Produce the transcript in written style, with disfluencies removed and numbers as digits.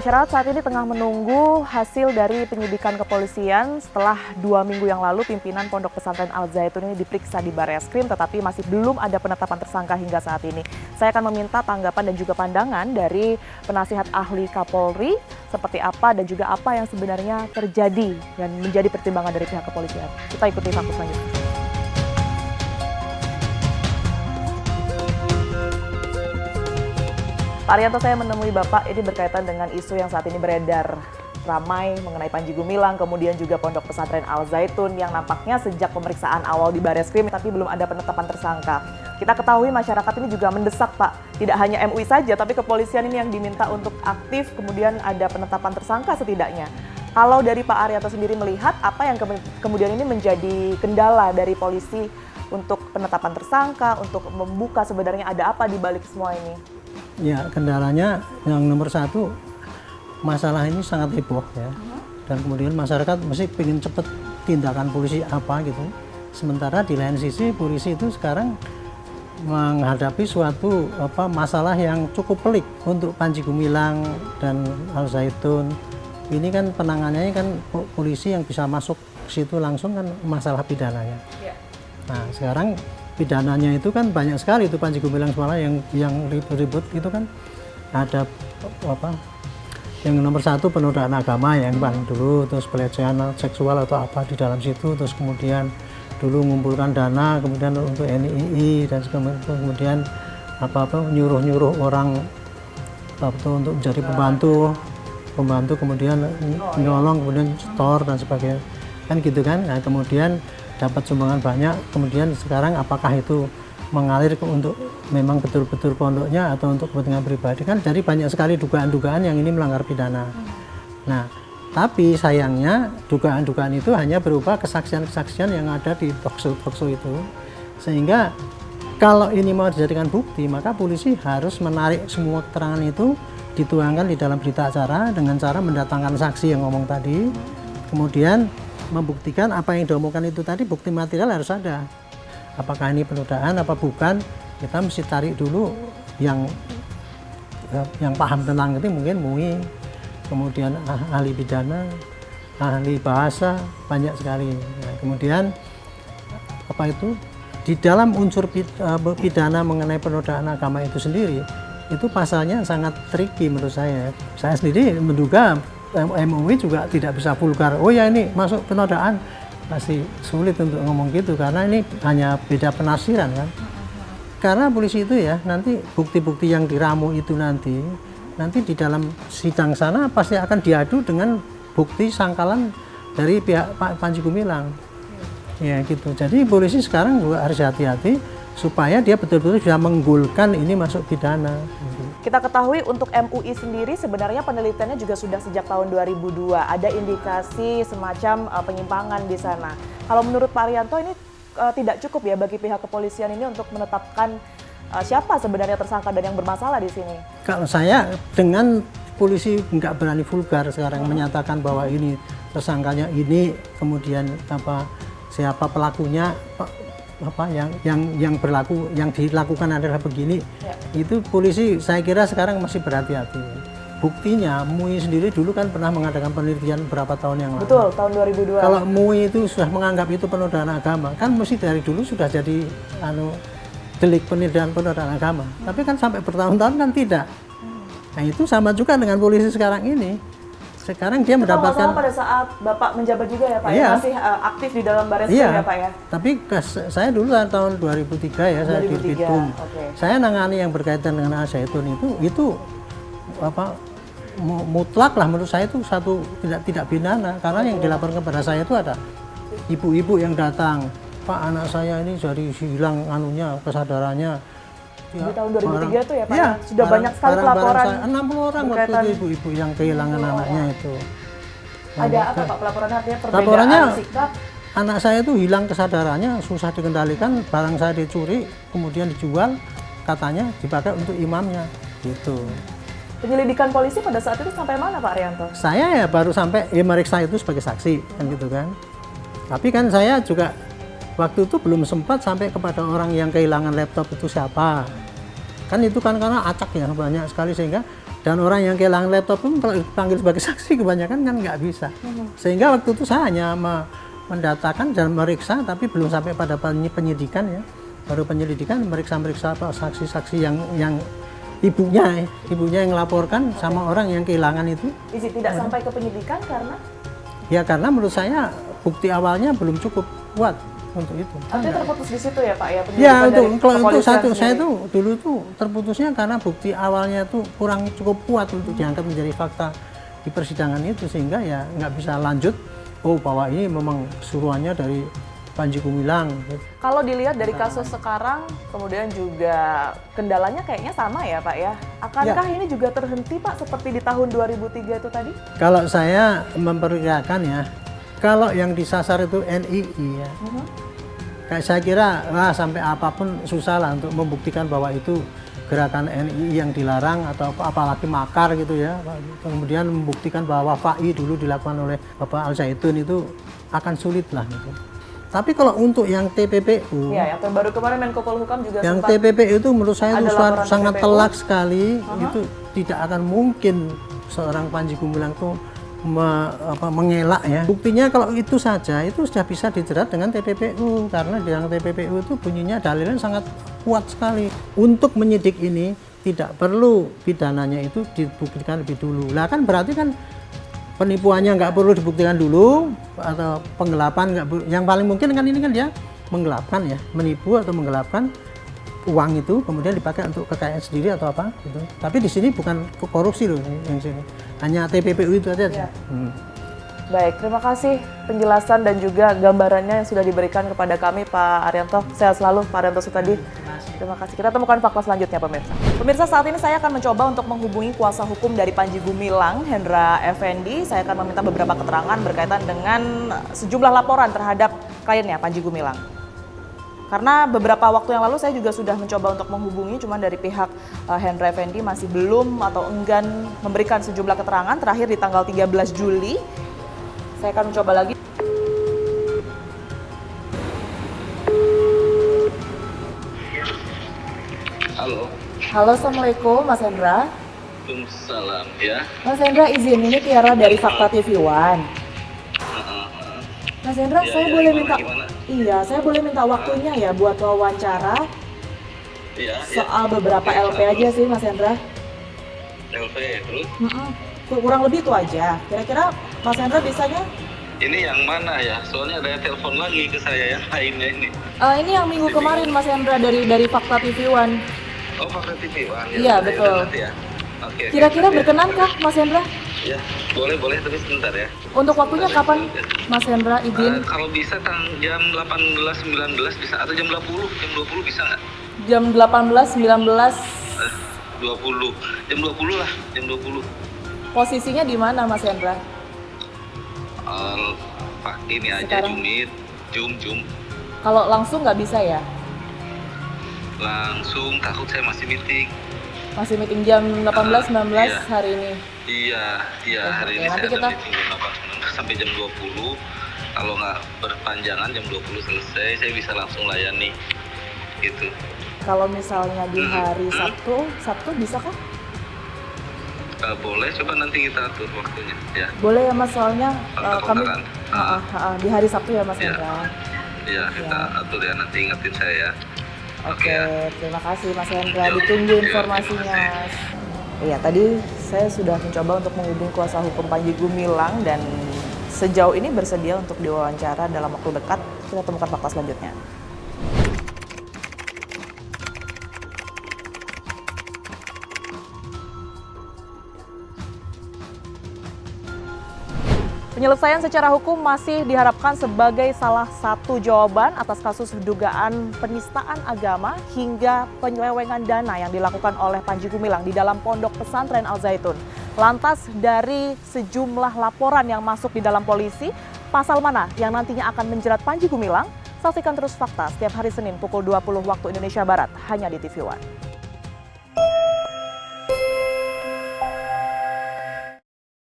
Masyarakat saat ini tengah menunggu hasil dari penyidikan kepolisian setelah 2 minggu yang lalu pimpinan Pondok Pesantren Al Zaitun ini diperiksa di Barreskrim, tetapi masih belum ada penetapan tersangka hingga saat ini. Saya akan meminta tanggapan dan juga pandangan dari penasihat ahli Kapolri seperti apa dan juga apa yang sebenarnya terjadi dan menjadi pertimbangan dari pihak kepolisian. Kita ikuti fakta selanjutnya. Pak Arianto, saya menemui Bapak ini berkaitan dengan isu yang saat ini beredar ramai mengenai Panji Gumilang, kemudian juga Pondok Pesantren Al Zaitun yang nampaknya sejak pemeriksaan awal di Barreskrim tapi belum ada penetapan tersangka. Kita ketahui masyarakat ini juga mendesak, Pak, tidak hanya MUI saja tapi kepolisian ini yang diminta untuk aktif kemudian ada penetapan tersangka setidaknya. Kalau dari Pak Arianto sendiri melihat apa yang kemudian ini menjadi kendala dari polisi untuk penetapan tersangka, untuk membuka sebenarnya ada apa di balik semua ini? Ya, kendalanya yang nomor satu, masalah ini sangat heboh ya. Dan kemudian masyarakat mesti ingin cepat tindakan polisi apa gitu. Sementara di lain sisi polisi itu sekarang menghadapi suatu masalah yang cukup pelik untuk Panji Gumilang dan Al Zaitun. Ini kan penanganannya kan polisi yang bisa masuk ke situ langsung kan masalah pidananya. Nah, sekarang pidananya itu kan banyak sekali itu Panji Gumilang semalam yang ribut-ribut itu kan ada yang nomor satu penodaan agama yang paling dulu, terus pelecehan seksual atau apa di dalam situ, terus kemudian dulu mengumpulkan dana kemudian untuk NII dan kemudian nyuruh orang untuk menjadi pembantu kemudian nyolong kemudian store dan sebagainya kan gitu kan. Nah, kemudian dapat sumbangan banyak, kemudian sekarang apakah itu mengalir untuk memang betul-betul pondoknya atau untuk kepentingan pribadi kan, jadi banyak sekali dugaan-dugaan yang ini melanggar pidana. Nah, tapi sayangnya dugaan-dugaan itu hanya berupa kesaksian-kesaksian yang ada di talkshow itu, sehingga kalau ini mau dijadikan bukti maka polisi harus menarik semua keterangan itu dituangkan di dalam berita acara dengan cara mendatangkan saksi yang ngomong tadi, kemudian membuktikan apa yang diomongkan itu tadi, bukti material harus ada. Apakah ini penodaan apa bukan, kita mesti tarik dulu yang paham tentang itu, mungkin MUI, kemudian ahli pidana, ahli bahasa, banyak sekali. Nah, kemudian di dalam unsur pidana mengenai penodaan agama itu sendiri, itu pasalnya sangat tricky menurut saya. Saya sendiri menduga MUI juga tidak bisa vulgar, oh ya ini masuk penodaan, masih sulit untuk ngomong gitu karena ini hanya beda penafsiran kan. Karena polisi itu ya nanti bukti-bukti yang diramu itu nanti di dalam sidang sana pasti akan diadu dengan bukti sangkalan dari pihak Pak Panji Gumilang. Ya gitu. Jadi polisi sekarang juga harus hati-hati supaya dia betul-betul bisa menggolkan ini masuk pidana. Kita ketahui untuk MUI sendiri sebenarnya penelitiannya juga sudah sejak tahun 2002. Ada indikasi semacam penyimpangan di sana. Kalau menurut Pak Arianto ini tidak cukup ya bagi pihak kepolisian ini untuk menetapkan siapa sebenarnya tersangka dan yang bermasalah di sini? Kalau saya dengan polisi nggak berani vulgar sekarang menyatakan bahwa ini tersangkanya ini, kemudian siapa pelakunya, yang dilakukan adalah begini, itu polisi saya kira sekarang masih berhati-hati. Buktinya MUI sendiri dulu kan pernah mengadakan penelitian berapa tahun yang lalu. Betul, tahun 2002. Kalau MUI itu sudah menganggap itu penodaan agama, kan mesti dari dulu sudah jadi delik penodaan agama. Tapi kan sampai bertahun-tahun kan tidak. Nah itu sama juga dengan polisi sekarang ini. Sekarang dia mendapatkan pada saat Bapak menjabat juga ya Pak, ya masih aktif di dalam Barreskrim ya Pak ya. Tapi saya dulu tahun 2003 ya, saya di Bitung. Saya nangani yang berkaitan dengan Al Zaitun itu mutlak lah menurut saya itu satu tidak pidana karena yang dilaporkan kepada saya itu ada ibu-ibu yang datang, Pak anak saya ini jadi hilang kesadarannya. Di tahun 2003 tuh ya Pak, ya, sudah banyak sekali pelaporan. 60 orang waktu itu ibu-ibu yang kehilangan anaknya itu. Ada apa Pak pelaporannya, artinya perbedaan sikap? Anak saya itu hilang kesadarannya, susah dikendalikan, barang saya dicuri, kemudian dijual, katanya dipakai untuk imamnya, gitu. Penyelidikan polisi pada saat itu sampai mana Pak Arianto? Saya ya baru sampai meriksa itu sebagai saksi, kan gitu kan. Tapi kan saya juga waktu itu belum sempat sampai kepada orang yang kehilangan laptop itu siapa. Kan itu kan karena acak ya banyak sekali sehingga Dan orang yang kehilangan laptop pun kalau dipanggil sebagai saksi kebanyakan kan nggak bisa. Sehingga waktu itu saya hanya mendatakan dan meriksa, tapi belum sampai pada penyidikan ya. Baru penyelidikan, meriksa-meriksa saksi-saksi yang ibunya yang melaporkan sama orang yang kehilangan itu. Tidak sampai ke penyidikan karena? Ya karena menurut saya bukti awalnya belum cukup kuat untuk itu. Artinya terputus di situ ya Pak ya? Ya untuk satu saya tuh dulu tuh terputusnya karena bukti awalnya tuh kurang cukup kuat untuk diangkat menjadi fakta di persidangan itu, sehingga ya nggak bisa lanjut. Oh bahwa ini memang suruhannya dari Panji Gumilang. Kalau dilihat dari kasus sekarang, kemudian juga kendalanya kayaknya sama ya Pak ya? Akankah ini juga terhenti Pak seperti di tahun 2003 itu tadi? Kalau saya memperkirakan ya, kalau yang disasar itu NII ya, kayak saya kira sampai apapun susah lah untuk membuktikan bahwa itu gerakan NII yang dilarang atau apalagi makar gitu ya. Kemudian membuktikan bahwa FAI dulu dilakukan oleh Bapak Al-Zaitun itu akan sulit lah gitu. Tapi kalau untuk yang TPPU, ya, yang terbaru kemarin Menko Polhukam juga yang sempat TPPU itu menurut saya itu sangat TPPU. telak sekali. Itu tidak akan mungkin seorang Panji Gumilang itu mengelak ya. Buktinya kalau itu saja itu sudah bisa dijerat dengan TPPU, karena di dalam TPPU itu bunyinya dalilnya sangat kuat sekali. Untuk menyidik ini tidak perlu pidananya itu dibuktikan lebih dulu. Lah kan berarti kan penipuannya nggak perlu dibuktikan dulu, atau penggelapan nggak perlu. Yang paling mungkin kan ini kan dia menggelapkan ya, menipu atau menggelapkan uang itu kemudian dipakai untuk kekayaan sendiri atau apa gitu. Tapi di sini bukan korupsi loh yang sini. Hanya TPPU itu aja. Ya. Baik, terima kasih penjelasan dan juga gambarannya yang sudah diberikan kepada kami Pak Arianto. Sehat selalu Pak Arianto Sutadi. Terima kasih. Kita temukan fakta selanjutnya pemirsa. Pemirsa, saat ini saya akan mencoba untuk menghubungi kuasa hukum dari Panji Gumilang, Hendra Effendi. Saya akan meminta beberapa keterangan berkaitan dengan sejumlah laporan terhadap kliennya Panji Gumilang. Karena beberapa waktu yang lalu saya juga sudah mencoba untuk menghubungi, cuman dari pihak Hendra Effendi masih belum atau enggan memberikan sejumlah keterangan. Terakhir di tanggal 13 Juli, saya akan mencoba lagi. Halo. Halo, Assalamualaikum Mas Hendra. Waalaikumsalam ya. Mas Hendra, izin, ini Tiara dari Fakta TV One. Mas Hendra, saya boleh minta saya boleh minta waktunya ya buat wawancara soal beberapa LP aja sih Mas Hendra. LP terus? Kurang lebih itu aja. Kira-kira Mas Hendra bisanya? Ini yang mana ya? Soalnya ada telepon lagi ke saya yang lainnya ini. Ini yang minggu kemarin Mas Hendra dari Fakta TV One. Oh, Fakta TV One. Iya, betul. Ya. Oke. Kira-kira berkenankah Mas Hendra? Ya, boleh tapi sebentar ya. Untuk waktunya kapan Mas Hendra izin? Kalau bisa jam 18-19 bisa, atau jam 20 bisa nggak? Jam 18, 19. 20. Jam 20 lah, jam 20. Posisinya di mana Mas Hendra? Pak ini aja Sekarang? Zoom. Kalau langsung nggak bisa ya? Langsung, takut saya masih meeting. Masih meeting jam 18, 19 iya. hari ini? Iya, hari ini nanti saya kita ada meeting jam 8 sampai jam 20. Kalau nggak berpanjangan jam 20 selesai, saya bisa langsung layani gitu. Kalau misalnya di hari Sabtu bisa kah? Boleh, coba nanti kita atur waktunya ya. Boleh ya Mas, soalnya kami kontak-kontakan. di hari Sabtu ya Mas Iya. Hendra. Iya, kita atur ya, nanti ingetin saya ya. Oke, ya. terima kasih Mas Hendra. Yo, Ditunggu yo, informasinya terima Mas. Iya, tadi saya sudah mencoba untuk menghubungi kuasa hukum Panji Gumilang dan sejauh ini bersedia untuk diwawancara dalam waktu dekat. Kita temukan fakta selanjutnya. Penyelesaian secara hukum masih diharapkan sebagai salah satu jawaban atas kasus dugaan penistaan agama hingga penyelewengan dana yang dilakukan oleh Panji Gumilang di dalam Pondok Pesantren Al-Zaitun. Lantas dari sejumlah laporan yang masuk di dalam polisi, pasal mana yang nantinya akan menjerat Panji Gumilang? Saksikan terus Fakta setiap hari Senin pukul 20 waktu Indonesia Barat hanya di TV One.